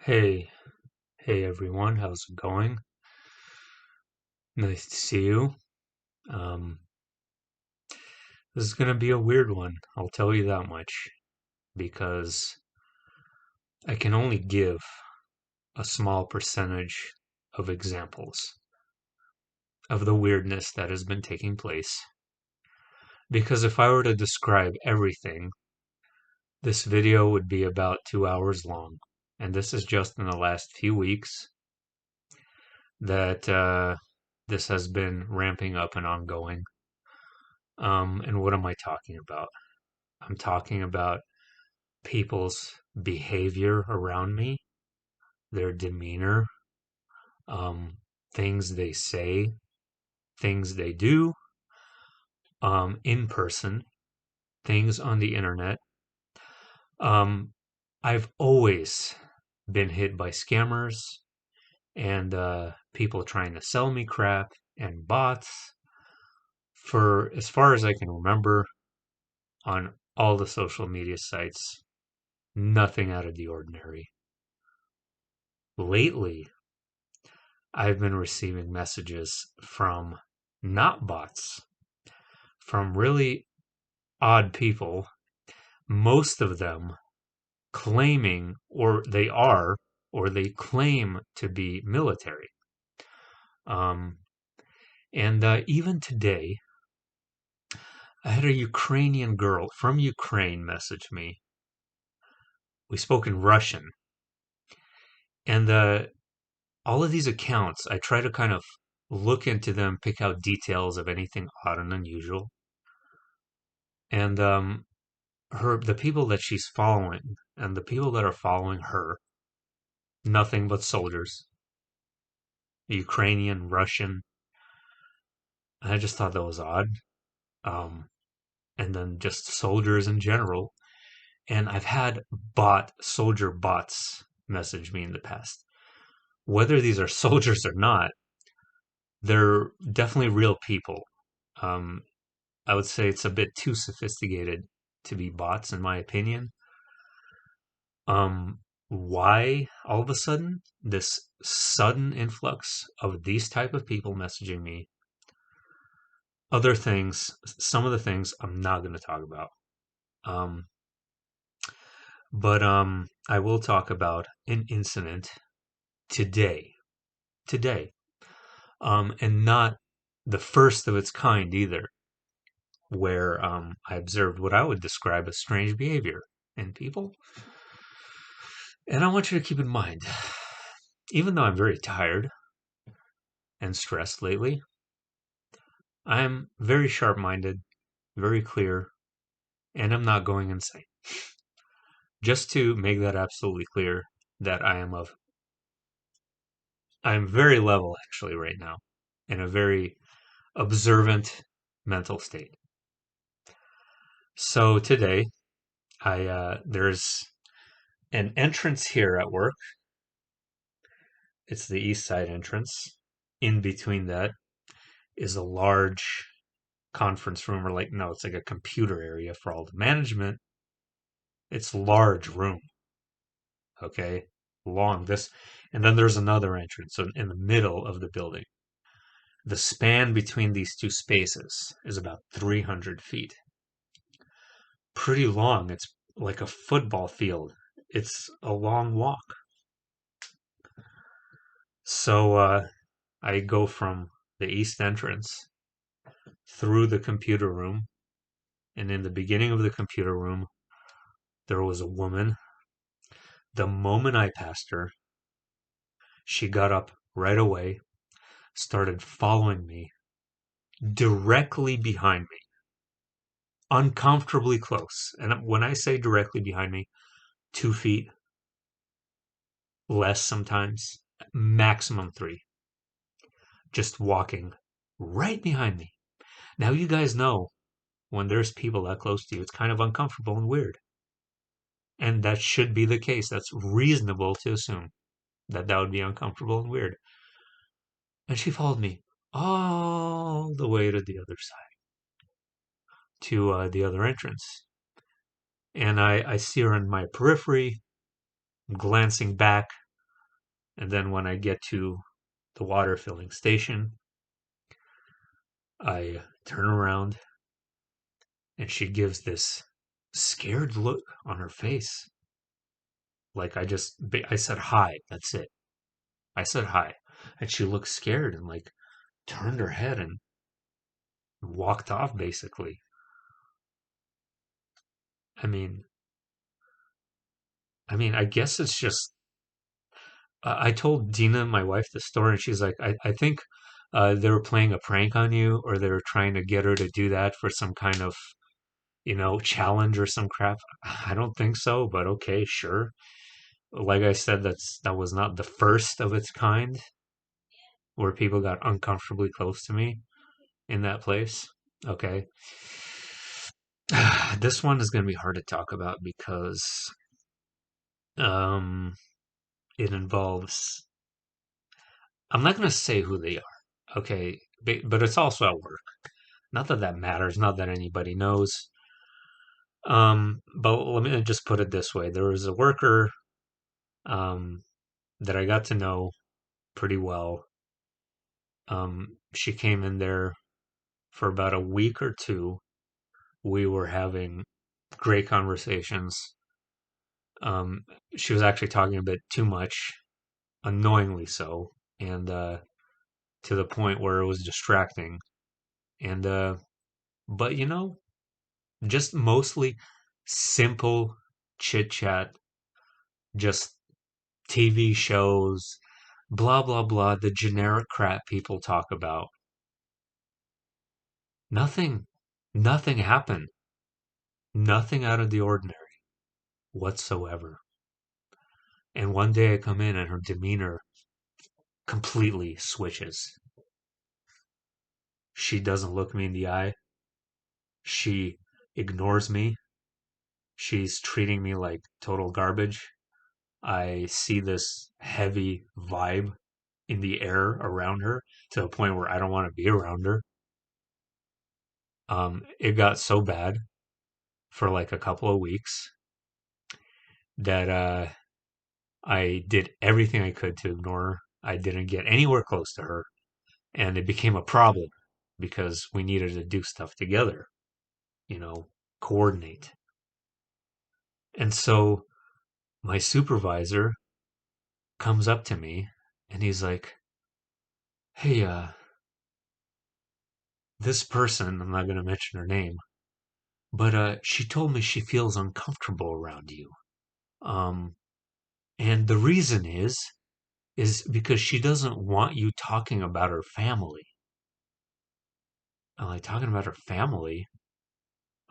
Hey, hey everyone, how's it going? Nice to see you. Um, this is gonna be a weird one, I'll tell you that much, because I can only give a small percentage of examples of the weirdness that has been taking place. Because if I were to describe everything, this video would be about 2 hours long. And this is just in the last few weeks that this has been ramping up and ongoing. And what am I talking about? I'm talking about people's behavior around me, their demeanor, um, things they say, things they do, in person, things on the internet. Um, I've always been hit by scammers and people trying to sell me crap and bots for as far as I can remember on all the social media sites. Nothing out of the ordinary. Lately, I've been receiving messages from not bots, from really odd people, most of them claiming, or they are, or they claim to be military. Um, and even today, I had a Ukrainian girl from Ukraine message me. We spoke in Russian. And all of these accounts, I try to kind of look into them, pick out details of anything odd and unusual. And the people that she's following and the people that are following her, nothing but soldiers, Ukrainian, Russian. I just thought that was odd. Um, and then just soldiers in general. And I've had soldier bots message me in the past. Whether these are soldiers or not, they're definitely real people. Um, I would say it's a bit too sophisticated to be bots, in my opinion. Um, why all of a sudden this sudden influx of these type of people messaging me? Other things, some of the things I'm not going to talk about. Um, but I will talk about an incident today, today, and not the first of its kind either, where I observed what I would describe as strange behavior in people. And I want you to keep in mind, even though I'm very tired and stressed lately, I'm very sharp minded, very clear, and I'm not going insane. Just to make that absolutely clear that I'm very level actually right now, in a very observant mental state. So today, I there's an entrance here at work. It's the east side entrance. In between that is a large conference room, or like, no, it's like a computer area for all the management. It's large room, okay, long this, and then there's another entrance in the middle of the building. The span between these two spaces is about 300 feet. Pretty long. It's like a football field. It's a long walk. So I go from the east entrance through the computer room, and in the beginning of the computer room, there was a woman. The moment I passed her, she got up right away, started following me directly behind me, uncomfortably close. And when I say directly behind me, 2 feet, less sometimes, maximum three, just walking right behind me. Now, you guys know when there's people that close to you, it's kind of uncomfortable and weird. And that should be the case. That's reasonable to assume that that would be uncomfortable and weird. And she followed me all the way to the other side, to the other entrance. And I see her in my periphery, glancing back. And then when I get to the water filling station, I turn around and she gives this scared look on her face. Like I said hi, that's it. I said hi. And she looked scared and like turned her head and walked off basically. I mean, I guess it's just I told Dina, my wife, the story, and she's like, I think they were playing a prank on you, or they were trying to get her to do that for some kind of, challenge or some crap. I don't think so, but okay, sure. Like I said, that was not the first of its kind where people got uncomfortably close to me in that place. Okay. This one is going to be hard to talk about because um, it involves. I'm not going to say who they are. Okay, but it's also at work. Not that that matters. Not that anybody knows. But let me just put it this way: there was a worker um, that I got to know pretty well. She came in there for about a week or two. We were having great conversations. Um, she was actually talking a bit too much, annoyingly so, and to the point where it was distracting. And but just mostly simple chit chat, just TV shows, blah blah blah, the generic crap people talk about. Nothing, nothing happened. Nothing out of the ordinary whatsoever. And one day I come in and her demeanor completely switches. She doesn't look me in the eye. She ignores me. She's treating me like total garbage. I see this heavy vibe in the air around her to a point where I don't want to be around her. It got so bad for like a couple of weeks that I did everything I could to ignore her. I didn't get anywhere close to her, and it became a problem because we needed to do stuff together, you know, coordinate. And so my supervisor comes up to me and he's like, "Hey, this person, I'm not going to mention her name, but she told me she feels uncomfortable around you. Um, and the reason is because she doesn't want you talking about her family." I'm like, talking about her family?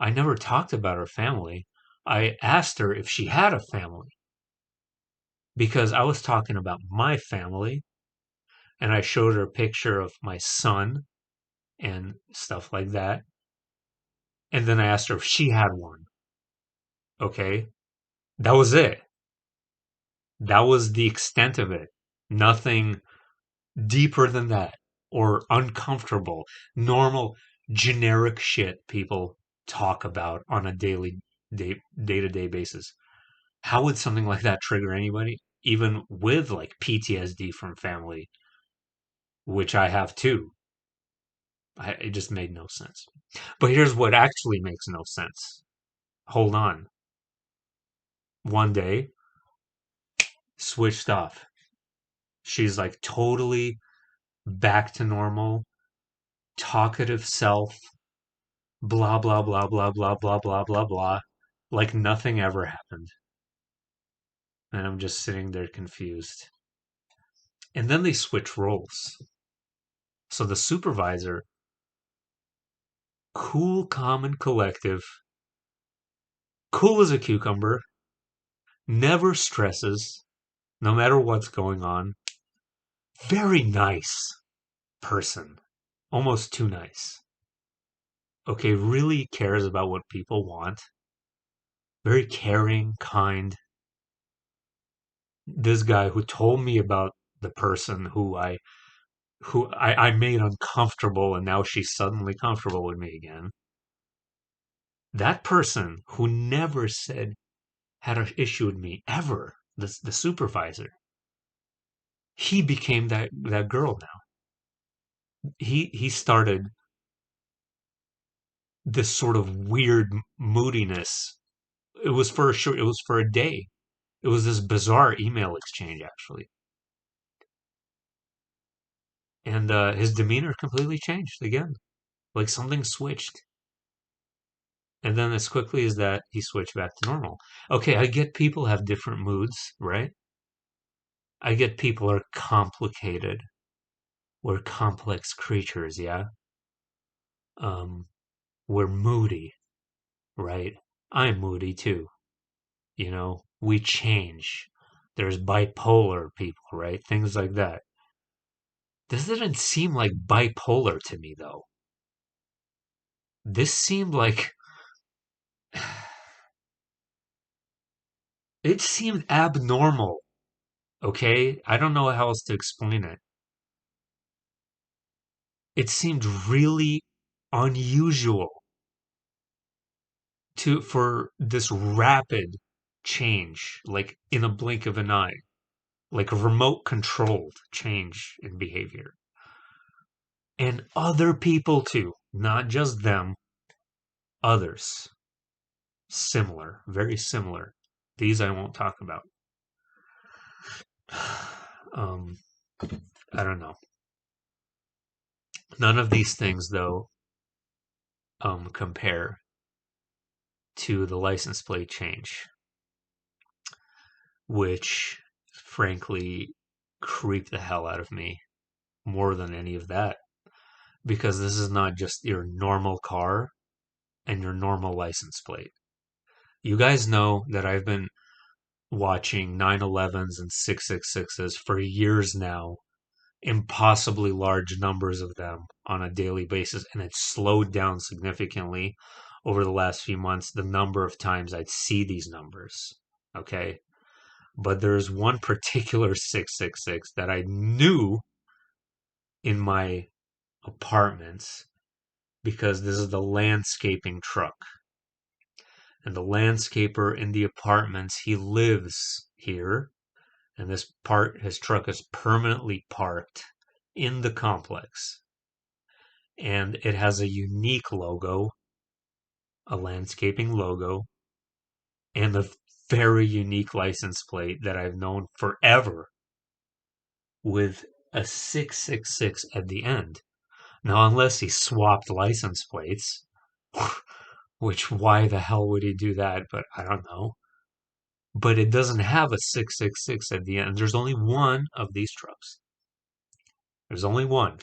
I never talked about her family. I asked her if she had a family because I was talking about my family, and I showed her a picture of my son and stuff like that. And then I asked her if she had one. Okay. That was it. That was the extent of it. Nothing deeper than that or uncomfortable, normal, generic shit people talk about on a day-to-day basis. How would something like that trigger anybody? Even with like PTSD from family, which I have too. It just made no sense. But here's what actually makes no sense. Hold on. One day, switched off. She's like totally back to normal, talkative self, blah, blah, blah, blah, blah, blah, blah, blah, blah. Like nothing ever happened. And I'm just sitting there confused. And then they switch roles. So the supervisor, cool, calm, and collective, cool as a cucumber, never stresses, no matter what's going on, very nice person, almost too nice. Okay, really cares about what people want, very caring, kind. This guy who told me about the person who I made uncomfortable and now she's suddenly comfortable with me again. That person who never said had an issue with me ever, the supervisor. he became that girl now. He started this sort of weird moodiness. It was for a short, it was for a day. It was this bizarre email exchange actually. And his demeanor completely changed again. Like something switched. And then as quickly as that, he switched back to normal. Okay, I get people have different moods, right? I get people are complicated. We're complex creatures, yeah? Um, we're moody, right? I'm moody too. We change. There's bipolar people, right? Things like that. This didn't seem like bipolar to me, though. This seemed like it seemed abnormal, okay? I don't know how else to explain it. It seemed really unusual for this rapid change, like in a blink of an eye, like a remote controlled change in behavior. And other people too, not just them, others. Similar, very similar. These I won't talk about. Um, I don't know. None of these things, though, compare to the license plate change, which frankly creeped the hell out of me more than any of that. Because this is not just your normal car and your normal license plate. You guys know that I've been watching 911s and 666s for years now, impossibly large numbers of them on a daily basis, and it's slowed down significantly over the last few months the number of times I'd see these numbers. Okay. But there's one particular 666 that I knew in my apartments because this is the landscaping truck. And the landscaper in the apartments, he lives here. And his truck is permanently parked in the complex. And it has a unique logo, a landscaping logo, and a very unique license plate that I've known forever with a 666 at the end. Now, unless he swapped license plates, which why the hell would he do that? But I don't know. But it doesn't have a 666 at the end. There's only one of these trucks. There's only one.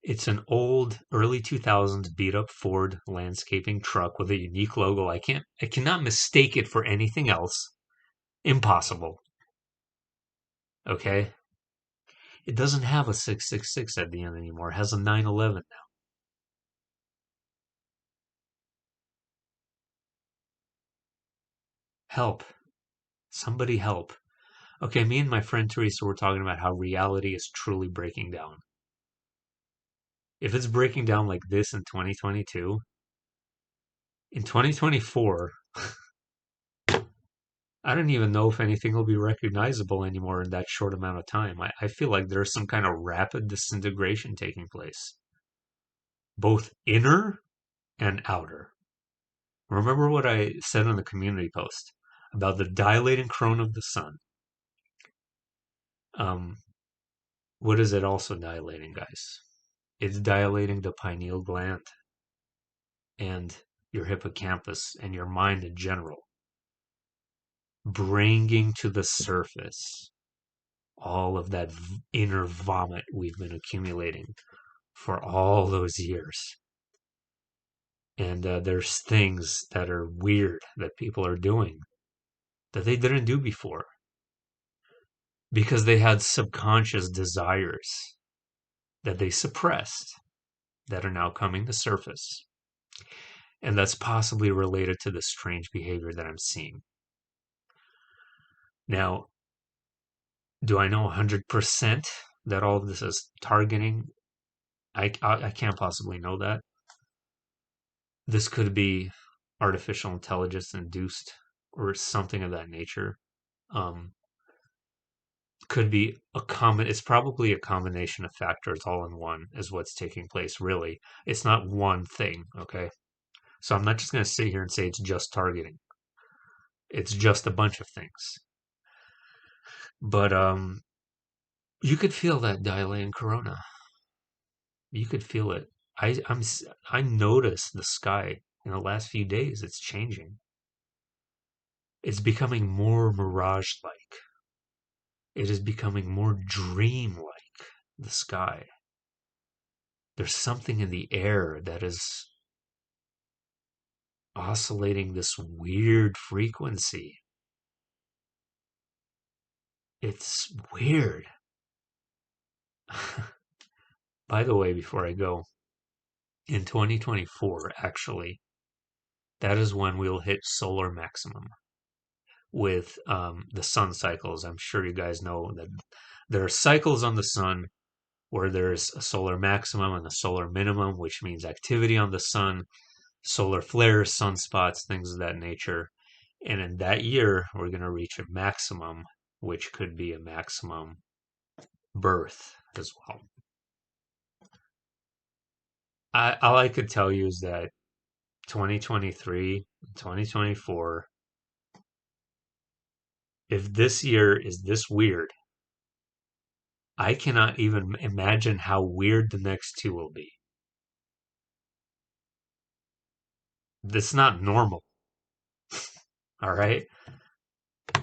It's an old early 2000s beat up Ford landscaping truck with a unique logo. I cannot mistake it for anything else. Impossible. Okay? It doesn't have a 666 at the end anymore. It has a 911 now. Help. Somebody help. Okay, me and my friend Teresa were talking about how reality is truly breaking down. If it's breaking down like this in 2022, in 2024, I don't even know if anything will be recognizable anymore in that short amount of time. I feel like there's some kind of rapid disintegration taking place, both inner and outer. Remember what I said on the community post about the dilating corona of the sun? Um, what is it also dilating, guys? It's dilating the pineal gland and your hippocampus and your mind in general, bringing to the surface all of that inner vomit we've been accumulating for all those years. And there's things that are weird that people are doing that they didn't do before because they had subconscious desires that they suppressed that are now coming to surface. And that's possibly related to the strange behavior that I'm seeing. Now, do I know 100% that all of this is targeting? I can't possibly know that. This could be artificial intelligence induced or something of that nature. Um, could be a common, it's probably a combination of factors all in one is what's taking place, really. It's not one thing, okay? So I'm not just going to sit here and say it's just targeting. It's just a bunch of things. But you could feel that dilating corona. You could feel it. I noticed the sky in the last few days. It's changing. It's becoming more mirage-like. It is becoming more dream-like. The sky. There's something in the air that is oscillating this weird frequency. It's weird. By the way, before I go, in 2024, actually, that is when we'll hit solar maximum with the sun cycles. I'm sure you guys know that there are cycles on the sun where there's a solar maximum and a solar minimum, which means activity on the sun, solar flares, sunspots, things of that nature. And in that year, we're going to reach a maximum, which could be a maximum birth as well. All I could tell you is that 2023, 2024, if this year is this weird, I cannot even imagine how weird the next two will be. That's not normal. All right.